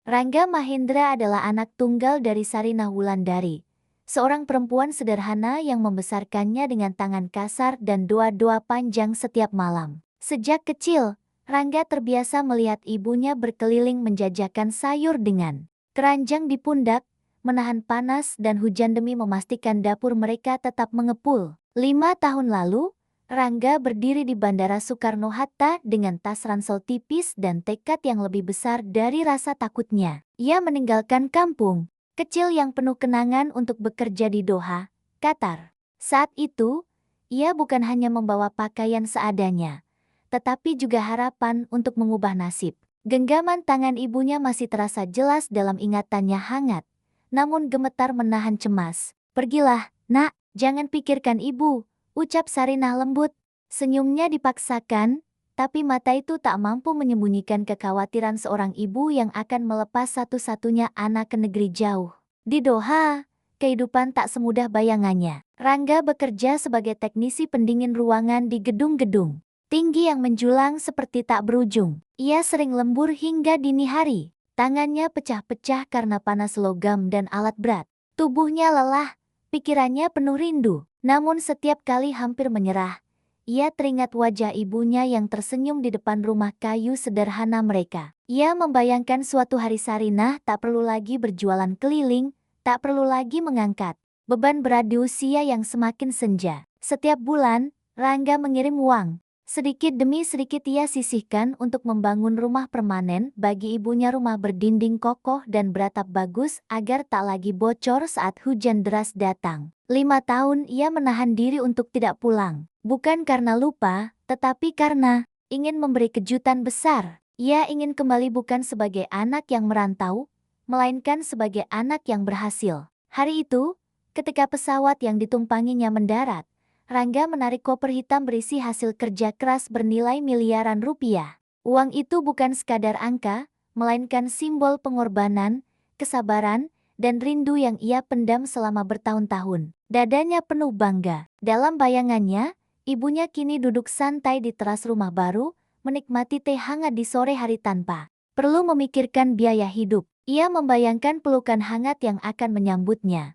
Rangga Mahendra adalah anak tunggal dari Sarinah Wulandari, seorang perempuan sederhana yang membesarkannya dengan tangan kasar dan doa-doa panjang setiap malam. Sejak kecil, Rangga terbiasa melihat ibunya berkeliling menjajakan sayur dengan keranjang di pundak, menahan panas dan hujan demi memastikan dapur mereka tetap mengepul. 5 tahun lalu, Rangga berdiri di Bandara Soekarno-Hatta dengan tas ransel tipis dan tekad yang lebih besar dari rasa takutnya. Ia meninggalkan kampung kecil yang penuh kenangan untuk bekerja di Doha, Qatar. Saat itu, ia bukan hanya membawa pakaian seadanya, tetapi juga harapan untuk mengubah nasib. Genggaman tangan ibunya masih terasa jelas dalam ingatannya hangat, namun gemetar menahan cemas. "Pergilah, nak, jangan pikirkan ibu," ucap Sarinah lembut. Senyumnya dipaksakan, tapi mata itu tak mampu menyembunyikan kekhawatiran seorang ibu yang akan melepas satu-satunya anak ke negeri jauh. Di Doha, kehidupan tak semudah bayangannya. Rangga bekerja sebagai teknisi pendingin ruangan di gedung-gedung tinggi yang menjulang seperti tak berujung. Ia sering lembur hingga dini hari. Tangannya pecah-pecah karena panas logam dan alat berat. Tubuhnya lelah, pikirannya penuh rindu. Namun setiap kali hampir menyerah, ia teringat wajah ibunya yang tersenyum di depan rumah kayu sederhana mereka. Ia membayangkan suatu hari Sarinah tak perlu lagi berjualan keliling, tak perlu lagi mengangkat beban berat di usia yang semakin senja. Setiap bulan, Rangga mengirim uang. Sedikit demi sedikit ia sisihkan untuk membangun rumah permanen bagi ibunya, rumah berdinding kokoh dan beratap bagus agar tak lagi bocor saat hujan deras datang. 5 tahun ia menahan diri untuk tidak pulang. Bukan karena lupa, tetapi karena ingin memberi kejutan besar. Ia ingin kembali bukan sebagai anak yang merantau, melainkan sebagai anak yang berhasil. Hari itu, ketika pesawat yang ditumpanginya mendarat, Rangga menarik koper hitam berisi hasil kerja keras bernilai miliaran rupiah. Uang itu bukan sekadar angka, melainkan simbol pengorbanan, kesabaran, dan rindu yang ia pendam selama bertahun-tahun. Dadanya penuh bangga. Dalam bayangannya, ibunya kini duduk santai di teras rumah baru, menikmati teh hangat di sore hari tanpa perlu memikirkan biaya hidup. Ia membayangkan pelukan hangat yang akan menyambutnya.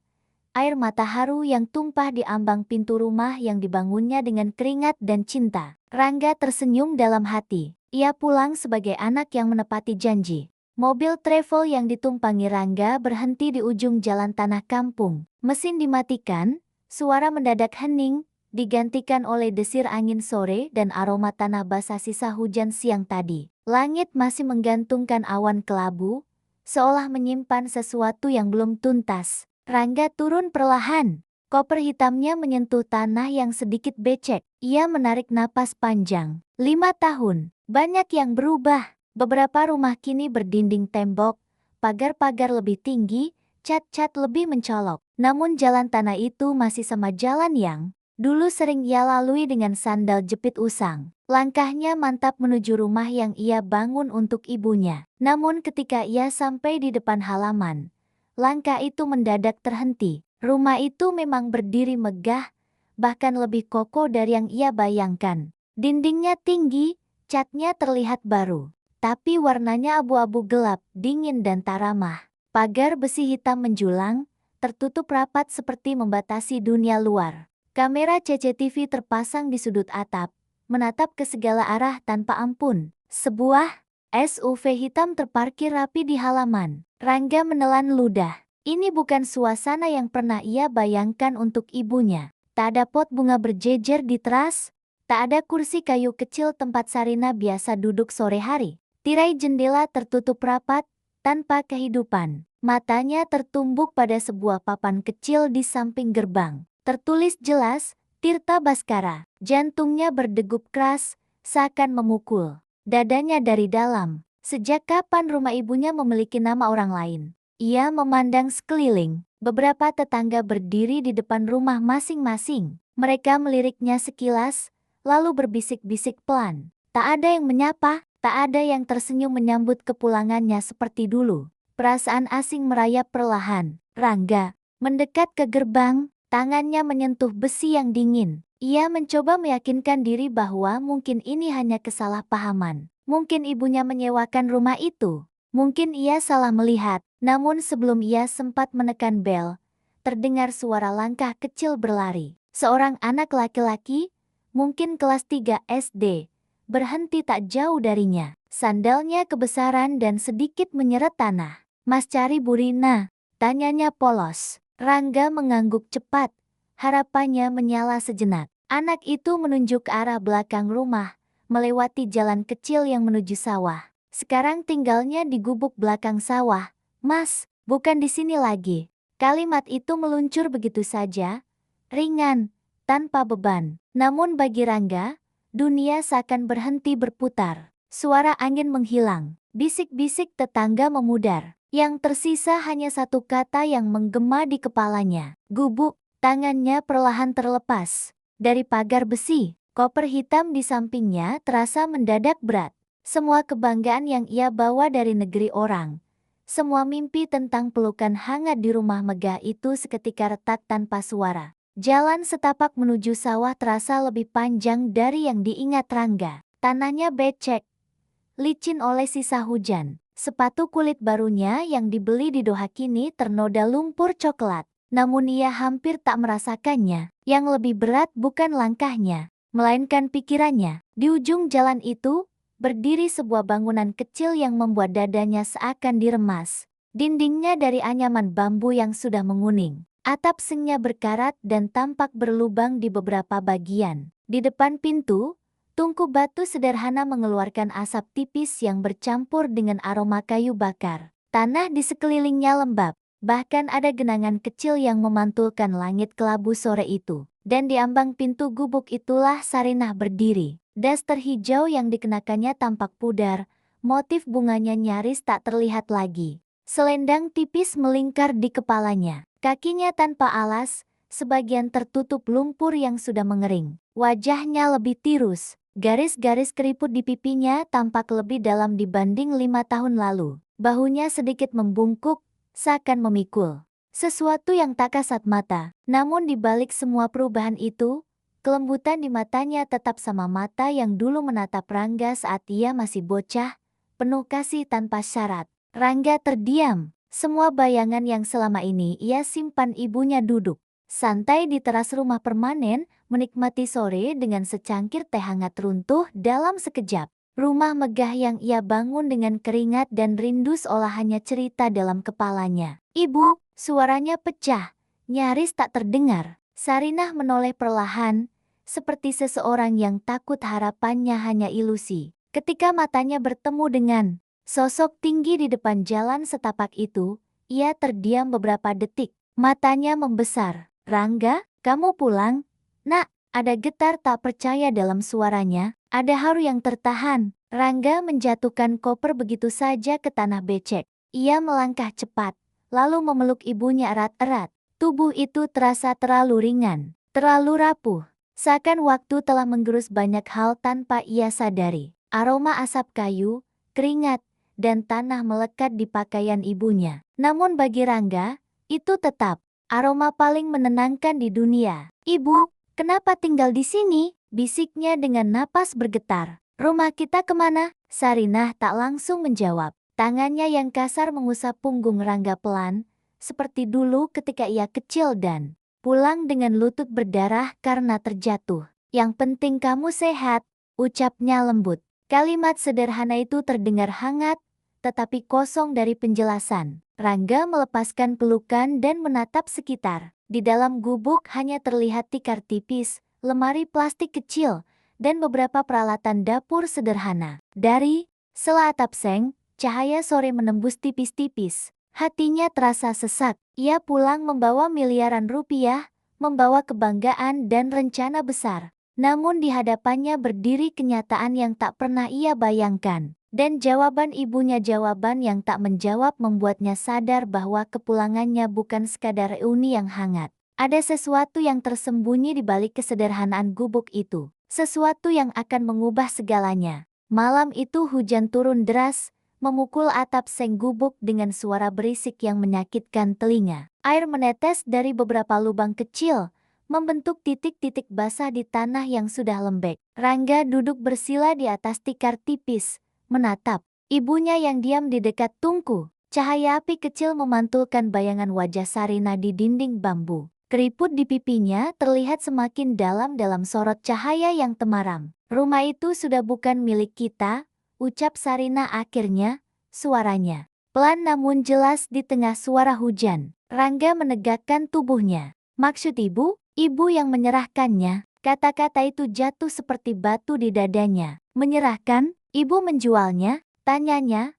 Air mata haru yang tumpah di ambang pintu rumah yang dibangunnya dengan keringat dan cinta. Rangga tersenyum dalam hati. Ia pulang sebagai anak yang menepati janji. Mobil travel yang ditumpangi Rangga berhenti di ujung jalan tanah kampung. Mesin dimatikan, suara mendadak hening, digantikan oleh desir angin sore dan aroma tanah basah sisa hujan siang tadi. Langit masih menggantungkan awan kelabu, seolah menyimpan sesuatu yang belum tuntas. Rangga turun perlahan. Koper hitamnya menyentuh tanah yang sedikit becek. Ia menarik napas panjang. 5 tahun, banyak yang berubah. Beberapa rumah kini berdinding tembok, pagar-pagar lebih tinggi, cat-cat lebih mencolok. Namun jalan tanah itu masih sama jalan yang dulu sering ia lalui dengan sandal jepit usang. Langkahnya mantap menuju rumah yang ia bangun untuk ibunya. Namun ketika ia sampai di depan halaman, langkah itu mendadak terhenti. Rumah itu memang berdiri megah, bahkan lebih kokoh dari yang ia bayangkan. Dindingnya tinggi, catnya terlihat baru, tapi warnanya abu-abu gelap, dingin dan tak ramah. Pagar besi hitam menjulang, tertutup rapat seperti membatasi dunia luar. Kamera CCTV terpasang di sudut atap, menatap ke segala arah tanpa ampun. Sebuah SUV hitam terparkir rapi di halaman. Rangga menelan ludah. Ini bukan suasana yang pernah ia bayangkan untuk ibunya. Tak ada pot bunga berjejer di teras, tak ada kursi kayu kecil tempat Sarinah biasa duduk sore hari. Tirai jendela tertutup rapat, tanpa kehidupan. Matanya tertumbuk pada sebuah papan kecil di samping gerbang. Tertulis jelas, Tirta Baskara. Jantungnya berdegup keras, seakan memukul dadanya dari dalam. Sejak kapan rumah ibunya memiliki nama orang lain? Ia memandang sekeliling. Beberapa tetangga berdiri di depan rumah masing-masing. Mereka meliriknya sekilas, lalu berbisik-bisik pelan. Tak ada yang menyapa, tak ada yang tersenyum menyambut kepulangannya seperti dulu. Perasaan asing merayap perlahan. Rangga mendekat ke gerbang, tangannya menyentuh besi yang dingin. Ia mencoba meyakinkan diri bahwa mungkin ini hanya kesalahpahaman. Mungkin ibunya menyewakan rumah itu Mungkin ia salah melihat, namun sebelum ia sempat menekan bel, terdengar suara langkah kecil berlari. Seorang anak laki-laki, mungkin kelas 3 SD, berhenti tak jauh darinya. Sandalnya kebesaran dan sedikit menyeret tanah. "Mas cari Burina?" tanyanya polos. Rangga mengangguk cepat. Harapannya menyala sejenak. Anak itu menunjuk ke arah belakang rumah, melewati jalan kecil yang menuju sawah. "Sekarang tinggalnya di gubuk belakang sawah, Mas, bukan di sini lagi." Kalimat itu meluncur begitu saja, ringan, tanpa beban. Namun bagi Rangga, dunia seakan berhenti berputar. Suara angin menghilang, bisik-bisik tetangga memudar. Yang tersisa hanya satu kata yang menggema di kepalanya. Gubuk. Tangannya perlahan terlepas dari pagar besi. Koper hitam di sampingnya terasa mendadak berat. Semua kebanggaan yang ia bawa dari negeri orang, semua mimpi tentang pelukan hangat di rumah megah itu seketika retak tanpa suara. Jalan setapak menuju sawah terasa lebih panjang dari yang diingat Rangga. Tanahnya becek, licin oleh sisa hujan. Sepatu kulit barunya yang dibeli di Doha kini ternoda lumpur coklat. Namun ia hampir tak merasakannya. Yang lebih berat bukan langkahnya, melainkan pikirannya. Di ujung jalan itu, berdiri sebuah bangunan kecil yang membuat dadanya seakan diremas. Dindingnya dari anyaman bambu yang sudah menguning. Atap sengnya berkarat dan tampak berlubang di beberapa bagian. Di depan pintu, tungku batu sederhana mengeluarkan asap tipis yang bercampur dengan aroma kayu bakar. Tanah di sekelilingnya lembab, bahkan ada genangan kecil yang memantulkan langit kelabu sore itu. Dan di ambang pintu gubuk itulah Sarinah berdiri. Daster hijau yang dikenakannya tampak pudar, motif bunganya nyaris tak terlihat lagi. Selendang tipis melingkar di kepalanya. Kakinya tanpa alas, sebagian tertutup lumpur yang sudah mengering. Wajahnya lebih tirus. Garis-garis keriput di pipinya tampak lebih dalam dibanding 5 tahun lalu. Bahunya sedikit membungkuk, seakan memikul sesuatu yang tak kasat mata. Namun di balik semua perubahan itu, kelembutan di matanya tetap sama mata yang dulu menatap Rangga saat ia masih bocah, penuh kasih tanpa syarat. Rangga terdiam. Semua bayangan yang selama ini ia simpan ibunya duduk santai di teras rumah permanen, menikmati sore dengan secangkir teh hangat runtuh dalam sekejap. Rumah megah yang ia bangun dengan keringat dan rindu seolah hanya cerita dalam kepalanya. "Ibu," suaranya pecah, nyaris tak terdengar. Sarinah menoleh perlahan, seperti seseorang yang takut harapannya hanya ilusi. Ketika matanya bertemu dengan sosok tinggi di depan jalan setapak itu, ia terdiam beberapa detik. Matanya membesar. "Rangga, kamu pulang?" "Nak," ada getar tak percaya dalam suaranya. Ada haru yang tertahan. Rangga menjatuhkan koper begitu saja ke tanah becek. Ia melangkah cepat, lalu memeluk ibunya erat-erat. Tubuh itu terasa terlalu ringan, terlalu rapuh. Seakan waktu telah menggerus banyak hal tanpa ia sadari. Aroma asap kayu, keringat, dan tanah melekat di pakaian ibunya. Namun bagi Rangga, itu tetap aroma paling menenangkan di dunia. "Ibu, kenapa tinggal di sini?" bisiknya dengan napas bergetar. "Rumah kita kemana?" Sarinah tak langsung menjawab. Tangannya yang kasar mengusap punggung Rangga pelan, seperti dulu ketika ia kecil dan pulang dengan lutut berdarah karena terjatuh. "Yang penting kamu sehat," ucapnya lembut. Kalimat sederhana itu terdengar hangat, tetapi kosong dari penjelasan. Rangga melepaskan pelukan dan menatap sekitar. Di dalam gubuk hanya terlihat tikar tipis, lemari plastik kecil, dan beberapa peralatan dapur sederhana. Dari sela atap seng, cahaya sore menembus tipis-tipis. Hatinya terasa sesak. Ia pulang membawa miliaran rupiah, membawa kebanggaan dan rencana besar. Namun di hadapannya berdiri kenyataan yang tak pernah ia bayangkan. Dan jawaban ibunya, jawaban yang tak menjawab, membuatnya sadar bahwa kepulangannya bukan sekadar reuni yang hangat. Ada sesuatu yang tersembunyi di balik kesederhanaan gubuk itu. Sesuatu yang akan mengubah segalanya. Malam itu hujan turun deras, memukul atap seng gubuk dengan suara berisik yang menyakitkan telinga. Air menetes dari beberapa lubang kecil, membentuk titik-titik basah di tanah yang sudah lembek. Rangga duduk bersila di atas tikar tipis, menatap Ibunya yang diam di dekat tungku. Cahaya api kecil memantulkan bayangan wajah Sarina di dinding bambu. Keriput di pipinya terlihat semakin dalam dalam sorot cahaya yang temaram. Rumah itu sudah bukan milik kita, ucap Sarina akhirnya, suaranya pelan namun jelas di tengah suara hujan. Rangga menegakkan tubuhnya. Maksud ibu? Ibu yang menyerahkannya. Kata-kata itu jatuh seperti batu di dadanya. Menyerahkan? Ibu menjualnya? Tanyanya.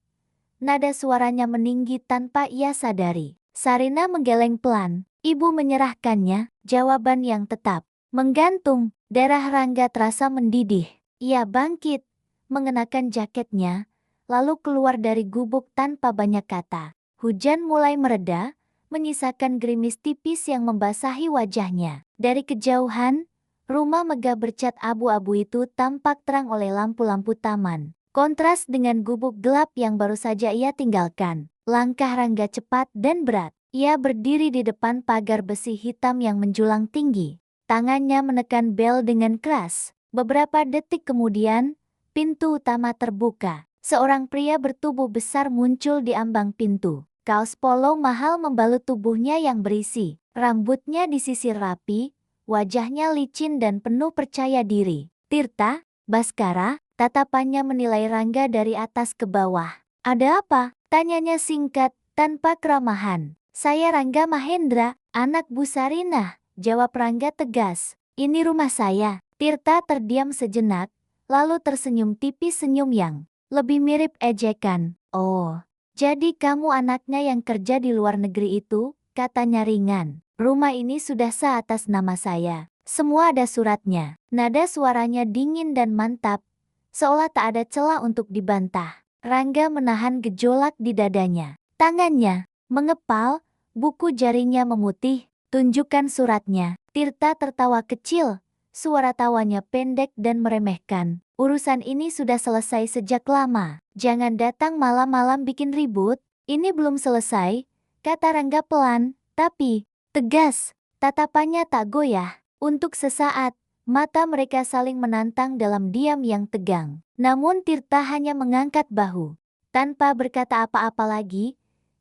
Nada suaranya meninggi tanpa ia sadari. Sarina menggeleng pelan. Ibu menyerahkannya, jawaban yang tetap. Menggantung, darah Rangga terasa mendidih. Ia bangkit, mengenakan jaketnya, lalu keluar dari gubuk tanpa banyak kata. Hujan mulai mereda, menyisakan gerimis tipis yang membasahi wajahnya. Dari kejauhan, rumah megah bercat abu-abu itu tampak terang oleh lampu-lampu taman. Kontras dengan gubuk gelap yang baru saja ia tinggalkan. Langkah Rangga cepat dan berat. Ia berdiri di depan pagar besi hitam yang menjulang tinggi. Tangannya menekan bel dengan keras. Beberapa detik kemudian, pintu utama terbuka. Seorang pria bertubuh besar muncul di ambang pintu. Kaos polo mahal membalut tubuhnya yang berisi. Rambutnya disisir rapi, wajahnya licin dan penuh percaya diri. Tirta, Baskara, tatapannya menilai Rangga dari atas ke bawah. Ada apa? Tanyanya singkat, tanpa keramahan. Saya Rangga Mahendra, anak Bu Sarinah, jawab Rangga tegas. Ini rumah saya. Tirta terdiam sejenak, lalu tersenyum tipis, senyum yang lebih mirip ejekan. Oh, jadi kamu anaknya yang kerja di luar negeri itu, katanya ringan. Rumah ini sudah sah atas nama saya. Semua ada suratnya. Nada suaranya dingin dan mantap, seolah tak ada celah untuk dibantah. Rangga menahan gejolak di dadanya. Tangannya mengepal, buku jarinya memutih. Tunjukkan suratnya. Tirta tertawa kecil, suara tawanya pendek dan meremehkan. Urusan ini sudah selesai sejak lama. Jangan datang malam-malam bikin ribut. Ini belum selesai, kata Rangga pelan, tapi tegas. Tatapannya tak goyah. Untuk sesaat, mata mereka saling menantang dalam diam yang tegang. Namun Tirta hanya mengangkat bahu. Tanpa berkata apa-apa lagi,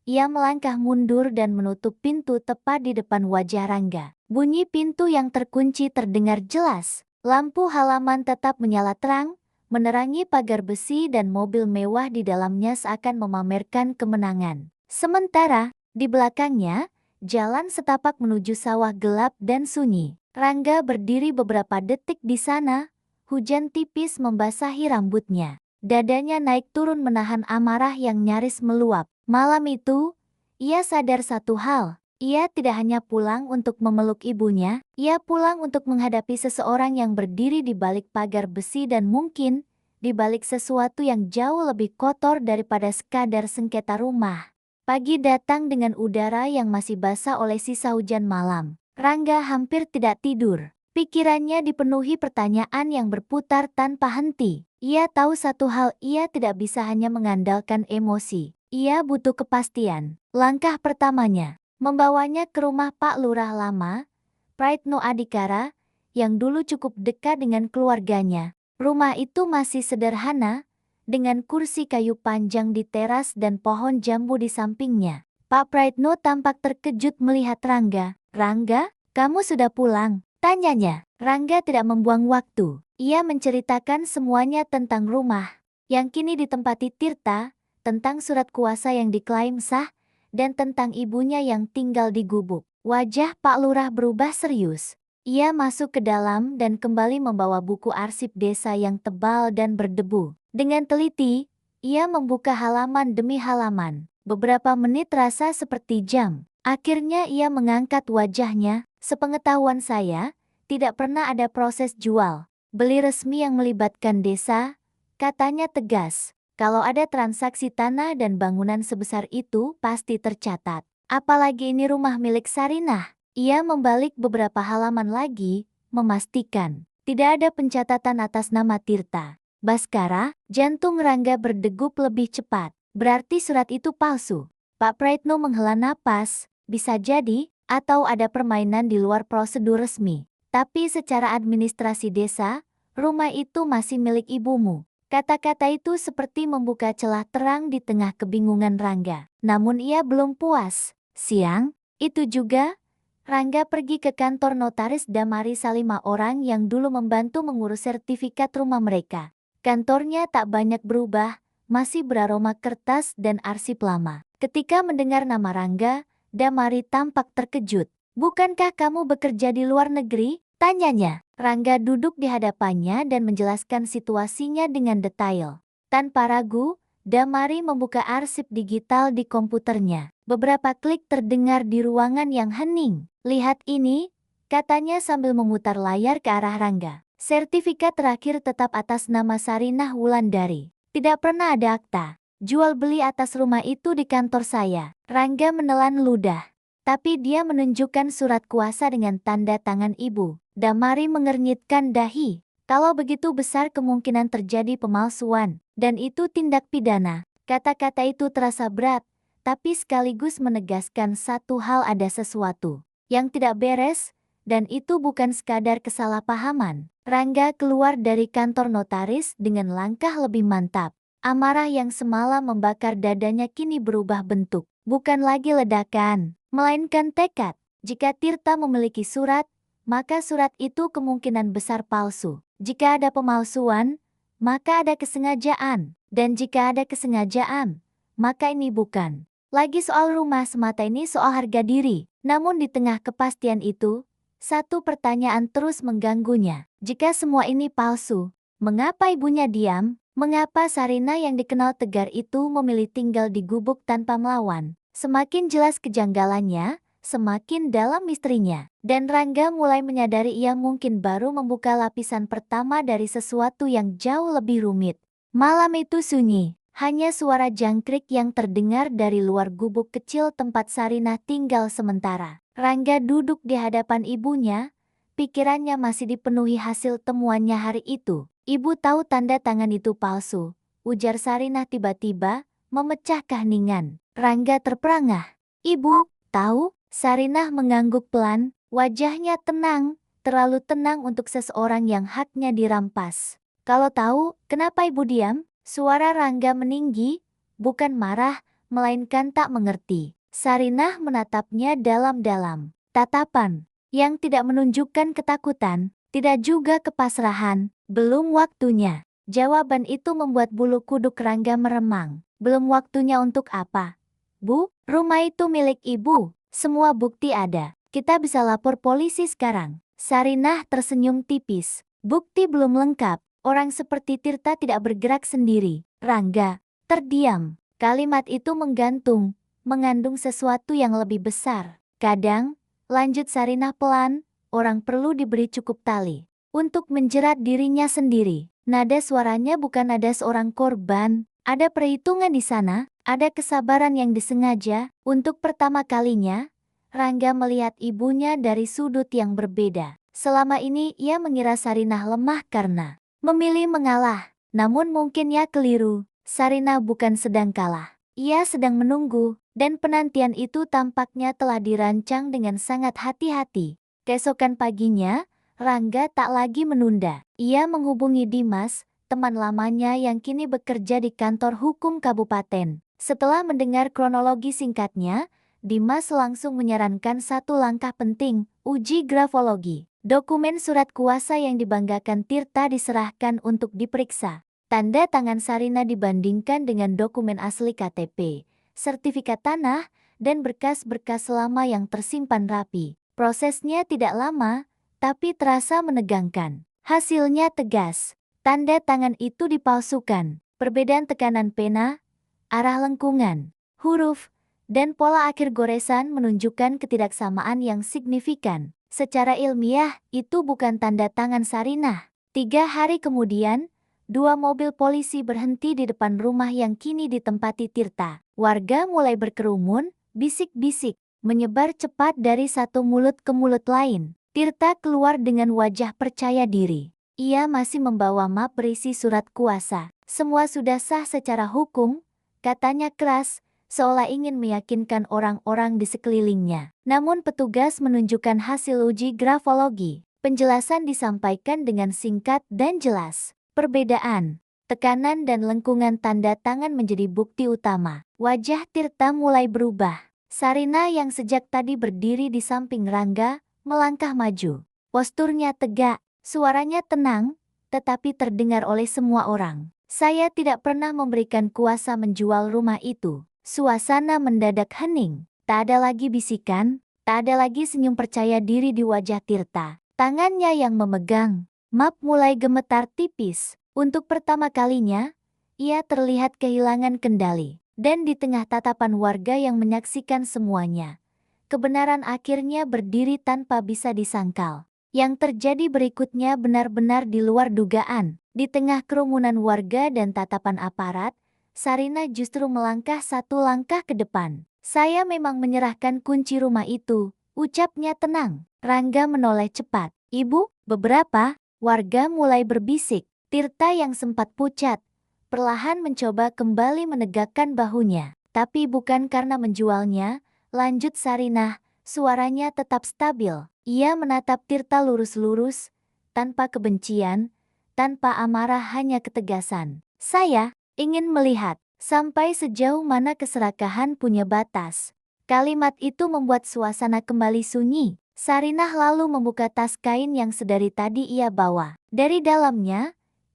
ia melangkah mundur dan menutup pintu tepat di depan wajah Rangga. Bunyi pintu yang terkunci terdengar jelas. Lampu halaman tetap menyala terang, menerangi pagar besi dan mobil mewah di dalamnya seakan memamerkan kemenangan. Sementara, di belakangnya, jalan setapak menuju sawah gelap dan sunyi. Rangga berdiri beberapa detik di sana, hujan tipis membasahi rambutnya. Dadanya naik turun menahan amarah yang nyaris meluap. Malam itu, ia sadar satu hal. Ia tidak hanya pulang untuk memeluk ibunya, ia pulang untuk menghadapi seseorang yang berdiri di balik pagar besi dan mungkin di balik sesuatu yang jauh lebih kotor daripada sekadar sengketa rumah. Pagi datang dengan udara yang masih basah oleh sisa hujan malam. Rangga hampir tidak tidur. Pikirannya dipenuhi pertanyaan yang berputar tanpa henti. Ia tahu satu hal, ia tidak bisa hanya mengandalkan emosi. Ia butuh kepastian. Langkah pertamanya, membawanya ke rumah Pak Lurah lama, Praitno Adikara, yang dulu cukup dekat dengan keluarganya. Rumah itu masih sederhana, dengan kursi kayu panjang di teras dan pohon jambu di sampingnya. Pak Praitno tampak terkejut melihat Rangga. Rangga, kamu sudah pulang? Tanyanya. Rangga tidak membuang waktu. Ia menceritakan semuanya tentang rumah yang kini ditempati Tirta, tentang surat kuasa yang diklaim sah, dan tentang ibunya yang tinggal di gubuk. Wajah Pak Lurah berubah serius. Ia masuk ke dalam dan kembali membawa buku arsip desa yang tebal dan berdebu. Dengan teliti, ia membuka halaman demi halaman. Beberapa menit terasa seperti jam. Akhirnya ia mengangkat wajahnya. Sepengetahuan saya, tidak pernah ada proses jual beli resmi yang melibatkan desa, katanya tegas. Kalau ada transaksi tanah dan bangunan sebesar itu pasti tercatat. Apalagi ini rumah milik Sarinah. Ia membalik beberapa halaman lagi, memastikan tidak ada pencatatan atas nama Tirta. Baskara, jantung Rangga berdegup lebih cepat. Berarti surat itu palsu. Pak Praitno menghela napas. Bisa jadi, atau ada permainan di luar prosedur resmi. Tapi secara administrasi desa, rumah itu masih milik ibumu. Kata-kata itu seperti membuka celah terang di tengah kebingungan Rangga. Namun ia belum puas. Siang itu juga, Rangga pergi ke kantor notaris Damari Salima, orang yang dulu membantu mengurus sertifikat rumah mereka. Kantornya tak banyak berubah, masih beraroma kertas dan arsip lama. Ketika mendengar nama Rangga, Damari tampak terkejut. "Bukankah kamu bekerja di luar negeri?" tanyanya. Rangga duduk di hadapannya dan menjelaskan situasinya dengan detail. Tanpa ragu, Damari membuka arsip digital di komputernya. Beberapa klik terdengar di ruangan yang hening. "Lihat ini," katanya sambil memutar layar ke arah Rangga. "Sertifikat terakhir tetap atas nama Sarinah Wulandari. Tidak pernah ada akta jual beli atas rumah itu di kantor saya." Rangga menelan ludah. Tapi dia menunjukkan surat kuasa dengan tanda tangan ibu. Damari mengernyitkan dahi. "Kalau begitu besar kemungkinan terjadi pemalsuan, dan itu tindak pidana." Kata-kata itu terasa berat, tapi sekaligus menegaskan satu hal: ada sesuatu yang tidak beres, dan itu bukan sekadar kesalahpahaman. Rangga keluar dari kantor notaris dengan langkah lebih mantap. Amarah yang semalam membakar dadanya kini berubah bentuk. Bukan lagi ledakan, melainkan tekad. Jika Tirta memiliki surat, maka surat itu kemungkinan besar palsu. Jika ada pemalsuan, maka ada kesengajaan. Dan jika ada kesengajaan, maka ini bukan lagi soal rumah semata, ini soal harga diri. Namun di tengah kepastian itu, satu pertanyaan terus mengganggunya. Jika semua ini palsu, mengapa ibunya diam? Mengapa Sarinah yang dikenal tegar itu memilih tinggal di gubuk tanpa melawan? Semakin jelas kejanggalannya, semakin dalam misterinya. Dan Rangga mulai menyadari ia mungkin baru membuka lapisan pertama dari sesuatu yang jauh lebih rumit. Malam itu sunyi, hanya suara jangkrik yang terdengar dari luar gubuk kecil tempat Sarinah tinggal sementara. Rangga duduk di hadapan ibunya, pikirannya masih dipenuhi hasil temuannya hari itu. "Ibu tahu tanda tangan itu palsu," ujar Sarinah tiba-tiba, memecah keheningan. Rangga terperangah. "Ibu tahu?" Sarinah mengangguk pelan, wajahnya tenang, terlalu tenang untuk seseorang yang haknya dirampas. "Kalau tahu, kenapa ibu diam?" Suara Rangga meninggi, bukan marah, melainkan tak mengerti. Sarinah menatapnya dalam-dalam. Tatapan yang tidak menunjukkan ketakutan, tidak juga kepasrahan. "Belum waktunya." Jawaban itu membuat bulu kuduk Rangga meremang. "Belum waktunya untuk apa, Bu? Rumah itu milik ibu. Semua bukti ada. Kita bisa lapor polisi sekarang." Sarinah tersenyum tipis. "Bukti belum lengkap. Orang seperti Tirta tidak bergerak sendiri." Rangga terdiam. Kalimat itu menggantung, mengandung sesuatu yang lebih besar. "Kadang," lanjut Sarinah pelan, "orang perlu diberi cukup tali untuk menjerat dirinya sendiri." Nada suaranya bukan nada seorang korban. Ada perhitungan di sana. Ada kesabaran yang disengaja. Untuk pertama kalinya, Rangga melihat ibunya dari sudut yang berbeda. Selama ini ia mengira Sarinah lemah karena memilih mengalah. Namun mungkin ia keliru. Sarinah bukan sedang kalah. Ia sedang menunggu, dan penantian itu tampaknya telah dirancang dengan sangat hati-hati. Keesokan paginya, Rangga tak lagi menunda. Ia menghubungi Dimas, teman lamanya yang kini bekerja di kantor hukum kabupaten. Setelah mendengar kronologi singkatnya, Dimas langsung menyarankan satu langkah penting: uji grafologi. Dokumen surat kuasa yang dibanggakan Tirta diserahkan untuk diperiksa. Tanda tangan Sarinah dibandingkan dengan dokumen asli KTP, sertifikat tanah, dan berkas-berkas lama yang tersimpan rapi. Prosesnya tidak lama, tapi terasa menegangkan. Hasilnya tegas. Tanda tangan itu dipalsukan. Perbedaan tekanan pena, arah lengkungan, huruf, dan pola akhir goresan menunjukkan ketidaksamaan yang signifikan. Secara ilmiah, itu bukan tanda tangan Sarinah. 3 hari kemudian, 2 mobil polisi berhenti di depan rumah yang kini ditempati Tirta. Warga mulai berkerumun, bisik-bisik menyebar cepat dari satu mulut ke mulut lain. Tirta keluar dengan wajah percaya diri. Ia masih membawa map berisi surat kuasa. "Semua sudah sah secara hukum," katanya keras, seolah ingin meyakinkan orang-orang di sekelilingnya. Namun petugas menunjukkan hasil uji grafologi. Penjelasan disampaikan dengan singkat dan jelas. Perbedaan Tekanan dan lengkungan tanda tangan menjadi bukti utama. Wajah Tirta mulai berubah. Sarinah yang sejak tadi berdiri di samping Rangga, melangkah maju. Posturnya tegak, suaranya tenang, tetapi terdengar oleh semua orang. Saya tidak pernah memberikan kuasa menjual rumah itu. Suasana mendadak hening. Tak ada lagi bisikan, tak ada lagi senyum percaya diri di wajah Tirta. Tangannya yang memegang map mulai gemetar tipis. Untuk pertama kalinya, ia terlihat kehilangan kendali. Dan di tengah tatapan warga yang menyaksikan semuanya, kebenaran akhirnya berdiri tanpa bisa disangkal. Yang terjadi berikutnya benar-benar di luar dugaan. Di tengah kerumunan warga dan tatapan aparat, Sarinah justru melangkah satu langkah ke depan. Saya memang menyerahkan kunci rumah itu, ucapnya tenang. Rangga menoleh cepat. Ibu, beberapa warga mulai berbisik. Tirta yang sempat pucat, perlahan mencoba kembali menegakkan bahunya. Tapi bukan karena menjualnya, lanjut Sarinah, suaranya tetap stabil. Ia menatap Tirta lurus-lurus, tanpa kebencian, tanpa amarah, hanya ketegasan. Saya ingin melihat sampai sejauh mana keserakahan punya batas. Kalimat itu membuat suasana kembali sunyi. Sarinah lalu membuka tas kain yang sedari tadi ia bawa. Dari dalamnya,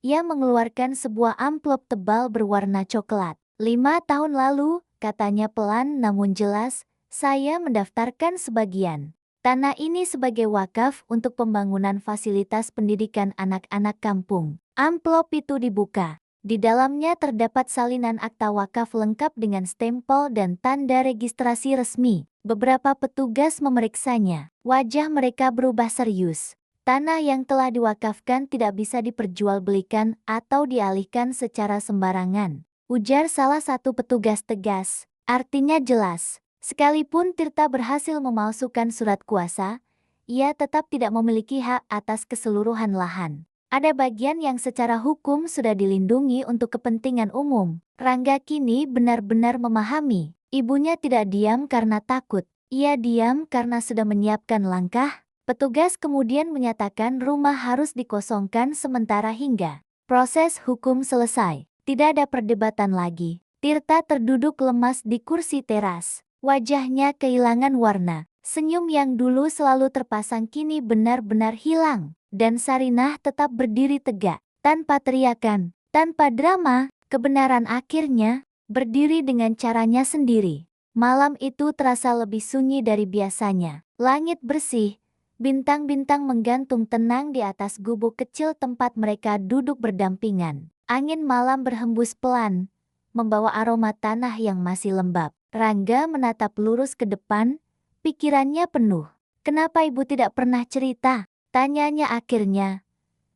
ia mengeluarkan sebuah amplop tebal berwarna coklat. 5 tahun lalu, katanya pelan namun jelas, saya mendaftarkan sebagian tanah ini sebagai wakaf untuk pembangunan fasilitas pendidikan anak-anak kampung. Amplop itu dibuka. Di dalamnya terdapat salinan akta wakaf lengkap dengan stempel dan tanda registrasi resmi. Beberapa petugas memeriksanya. Wajah mereka berubah serius. Tanah yang telah diwakafkan tidak bisa diperjualbelikan atau dialihkan secara sembarangan, ujar salah satu petugas tegas. Artinya jelas, sekalipun Tirta berhasil memalsukan surat kuasa, ia tetap tidak memiliki hak atas keseluruhan lahan. Ada bagian yang secara hukum sudah dilindungi untuk kepentingan umum. Rangga kini benar-benar memahami. Ibunya tidak diam karena takut. Ia diam karena sudah menyiapkan langkah. Petugas kemudian menyatakan rumah harus dikosongkan sementara hingga proses hukum selesai. Tidak ada perdebatan lagi. Tirta terduduk lemas di kursi teras. Wajahnya kehilangan warna. Senyum yang dulu selalu terpasang kini benar-benar hilang. Dan Sarinah tetap berdiri tegak, tanpa teriakan, tanpa drama. Kebenaran akhirnya berdiri dengan caranya sendiri. Malam itu terasa lebih sunyi dari biasanya. Langit bersih. Bintang-bintang menggantung tenang di atas gubuk kecil tempat mereka duduk berdampingan. Angin malam berhembus pelan, membawa aroma tanah yang masih lembab. Rangga menatap lurus ke depan, pikirannya penuh. Kenapa ibu tidak pernah cerita? Tanyanya akhirnya.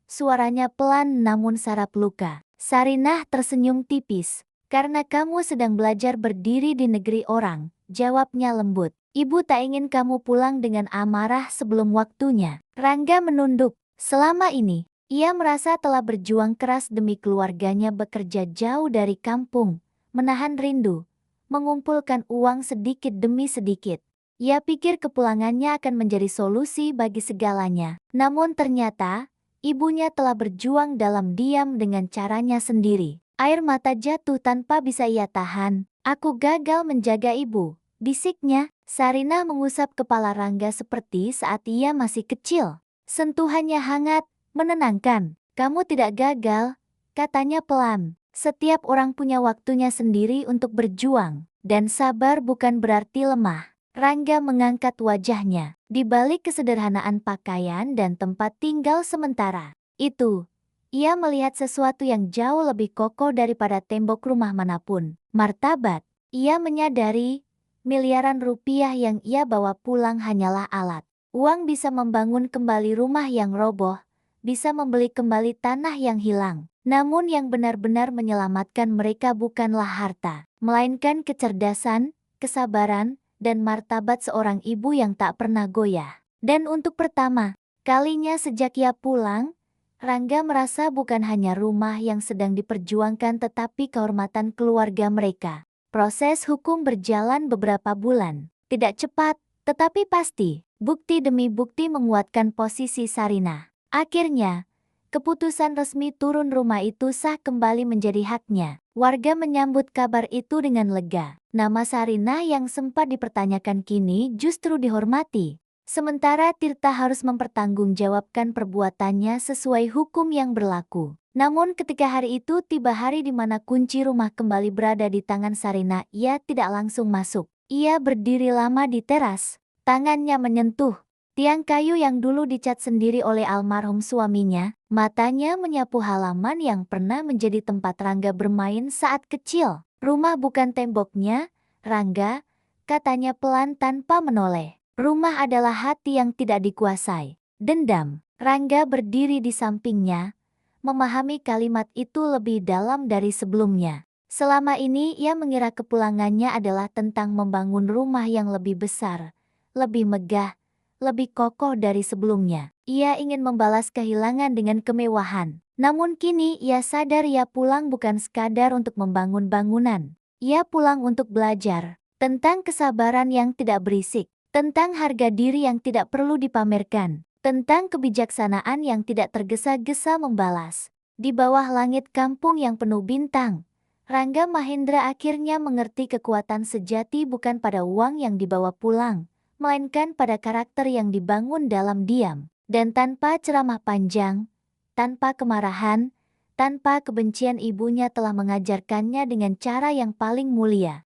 Suaranya pelan namun sarap luka. Sarinah tersenyum tipis. Karena kamu sedang belajar berdiri di negeri orang, jawabnya lembut. Ibu tak ingin kamu pulang dengan amarah sebelum waktunya. Rangga menunduk. Selama ini, ia merasa telah berjuang keras demi keluarganya, bekerja jauh dari kampung, menahan rindu, mengumpulkan uang sedikit demi sedikit. Ia pikir kepulangannya akan menjadi solusi bagi segalanya. Namun ternyata, ibunya telah berjuang dalam diam dengan caranya sendiri. Air mata jatuh tanpa bisa ia tahan. Aku gagal menjaga ibu, bisiknya. Sarinah mengusap kepala Rangga seperti saat ia masih kecil. Sentuhannya hangat, menenangkan. Kamu tidak gagal, katanya pelan. Setiap orang punya waktunya sendiri untuk berjuang. Dan sabar bukan berarti lemah. Rangga mengangkat wajahnya. Di balik kesederhanaan pakaian dan tempat tinggal sementara itu, ia melihat sesuatu yang jauh lebih kokoh daripada tembok rumah manapun. Martabat. Ia menyadari miliaran rupiah yang ia bawa pulang hanyalah alat. Uang bisa membangun kembali rumah yang roboh, bisa membeli kembali tanah yang hilang. Namun yang benar-benar menyelamatkan mereka bukanlah harta, melainkan kecerdasan, kesabaran, dan martabat seorang ibu yang tak pernah goyah. Dan untuk pertama kalinya sejak ia pulang, Rangga merasa bukan hanya rumah yang sedang diperjuangkan tetapi kehormatan keluarga mereka. Proses hukum berjalan beberapa bulan. Tidak cepat, tetapi pasti. Bukti demi bukti menguatkan posisi Sarinah. Akhirnya, Keputusan resmi turun rumah itu sah kembali menjadi haknya. Warga menyambut kabar itu dengan lega. Nama Sarinah yang sempat dipertanyakan kini justru dihormati. Sementara Tirta harus mempertanggungjawabkan perbuatannya sesuai hukum yang berlaku. Namun ketika hari itu tiba hari di mana kunci rumah kembali berada di tangan Sarinah, ia tidak langsung masuk. Ia berdiri lama di teras. Tangannya menyentuh tiang kayu yang dulu dicat sendiri oleh almarhum suaminya. Matanya menyapu halaman yang pernah menjadi tempat Rangga bermain saat kecil. Rumah bukan temboknya, Rangga, katanya pelan tanpa menoleh. Rumah adalah hati yang tidak dikuasai. Dendam. Rangga berdiri di sampingnya, memahami kalimat itu lebih dalam dari sebelumnya. Selama ini ia mengira kepulangannya adalah tentang membangun rumah yang lebih besar, lebih megah, lebih kokoh dari sebelumnya. Ia ingin membalas kehilangan dengan kemewahan. Namun kini ia sadar ia pulang bukan sekadar untuk membangun bangunan. Ia pulang untuk belajar tentang kesabaran yang tidak berisik, tentang harga diri yang tidak perlu dipamerkan, tentang kebijaksanaan yang tidak tergesa-gesa membalas. Di bawah langit kampung yang penuh bintang, Rangga Mahendra akhirnya mengerti kekuatan sejati bukan pada uang yang dibawa pulang, melainkan pada karakter yang dibangun dalam diam, dan tanpa ceramah panjang, tanpa kemarahan, tanpa kebencian. Ibunya telah mengajarkannya dengan cara yang paling mulia.